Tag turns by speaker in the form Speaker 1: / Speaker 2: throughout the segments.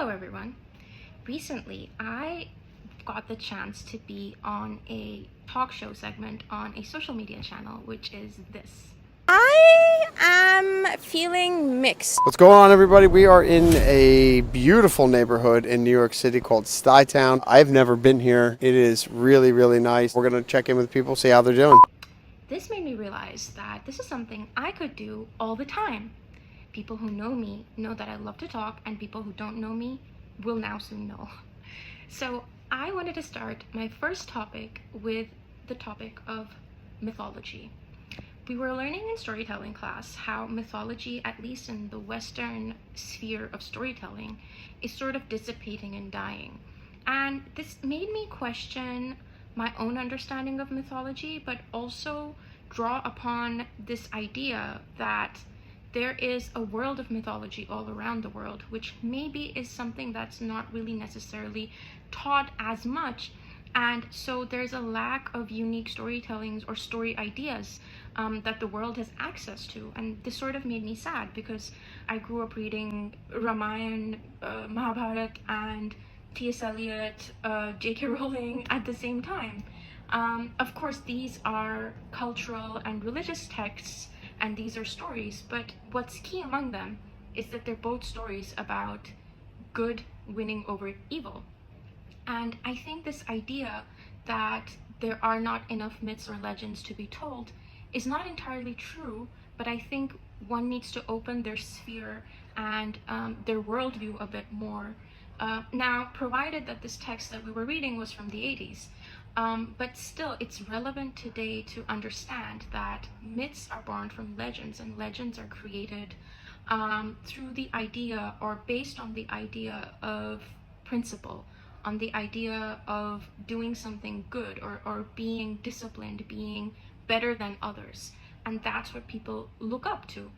Speaker 1: Hello everyone. Recently, I got the chance to be on a talk show segment on a social media channel, which is this.
Speaker 2: I am feeling mixed.
Speaker 3: What's going on, everybody? We are in a beautiful neighborhood in New York City called Stuytown. I've never been here. It is really, really nice. We're going to check in with people, see how they're doing.
Speaker 1: This made me realize that this is something I could do all the time. People who know me know that I love to talk, and people who don't know me will now soon know. So I wanted to start my first topic with the topic of mythology. We were learning in storytelling class how mythology, at least in the Western sphere of storytelling, is sort of dissipating and dying. And this made me question my own understanding of mythology, but also draw upon this idea that there is a world of mythology all around the world, which maybe is something that's not really necessarily taught as much. And so there's a lack of unique storytellings or story ideas that the world has access to. And this sort of made me sad because I grew up reading Ramayana, Mahabharata, and T.S. Eliot, J.K. Rowling at the same time. Of course, these are cultural and religious texts, and these are stories, but what's key among them is that they're both stories about good winning over evil. And I think this idea that there are not enough myths or legends to be told is not entirely true, but I think one needs to open their sphere and their worldview a bit more. Now, provided that this text that we were reading was from the 80s, but still it's relevant today to understand that myths are born from legends, and legends are created through the idea or based on the idea of principle, on the idea of doing something good or being disciplined, being better than others. And that's what people look up to.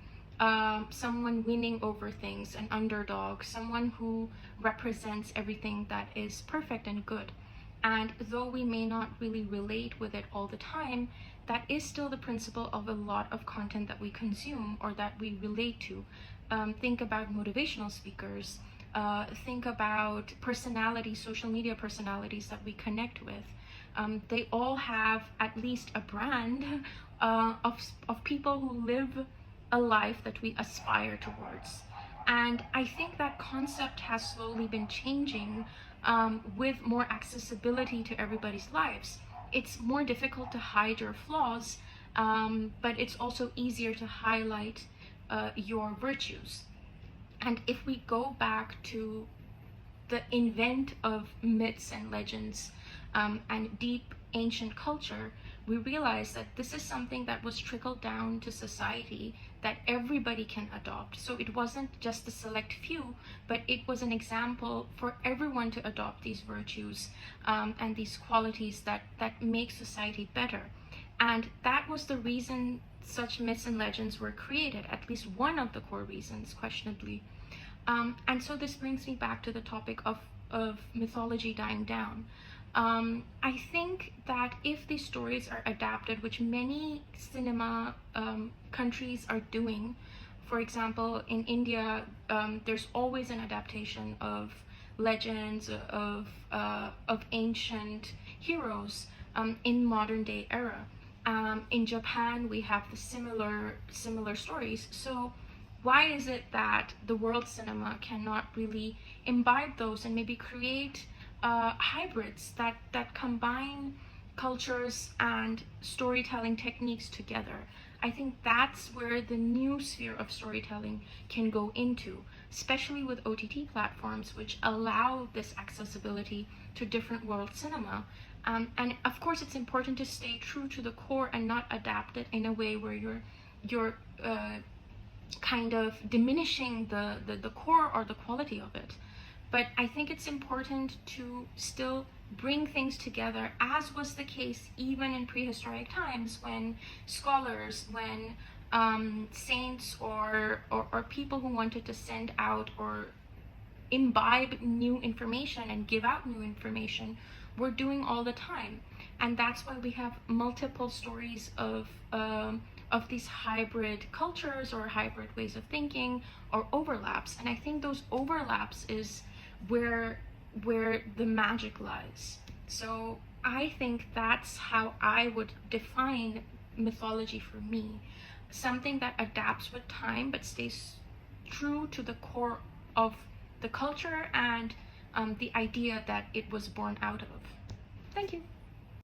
Speaker 1: Someone winning over things, an underdog, someone who represents everything that is perfect and good. And though we may not really relate with it all the time, that is still the principle of a lot of content that we consume or that we relate to. Think about motivational speakers. Think about personalities, social media personalities that we connect with. They all have at least a brand of people who live a life that we aspire towards. And I think that concept has slowly been changing with more accessibility to everybody's lives. It's more difficult to hide your flaws, but it's also easier to highlight your virtues. And if we go back to the invent of myths and legends and deep ancient culture, we realize that this is something that was trickled down to society that everybody can adopt. So it wasn't just the select few, but it was an example for everyone to adopt these virtues and these qualities that make society better. And that was the reason such myths and legends were created, at least one of the core reasons, questionably. And so this brings me back to the topic of mythology dying down. I think that if these stories are adapted, which many cinema countries are doing, for example, in India, there's always an adaptation of legends, of ancient heroes in modern day era. In Japan, we have the similar stories. So why is it that the world cinema cannot really imbibe those and maybe create hybrids that combine cultures and storytelling techniques together? I think that's where the new sphere of storytelling can go into, especially with OTT platforms, which allow this accessibility to different world cinema. And of course, it's important to stay true to the core and not adapt it in a way where you're kind of diminishing the core or the quality of it. But I think it's important to still bring things together, as was the case even in prehistoric times when scholars, when saints or people who wanted to send out or imbibe new information and give out new information were doing all the time. And that's why we have multiple stories of these hybrid cultures or hybrid ways of thinking or overlaps. And I think those overlaps is where the magic lies. So I think that's how I would define mythology for me. Something that adapts with time but stays true to the core of the culture and the idea that it was born out of. Thank you.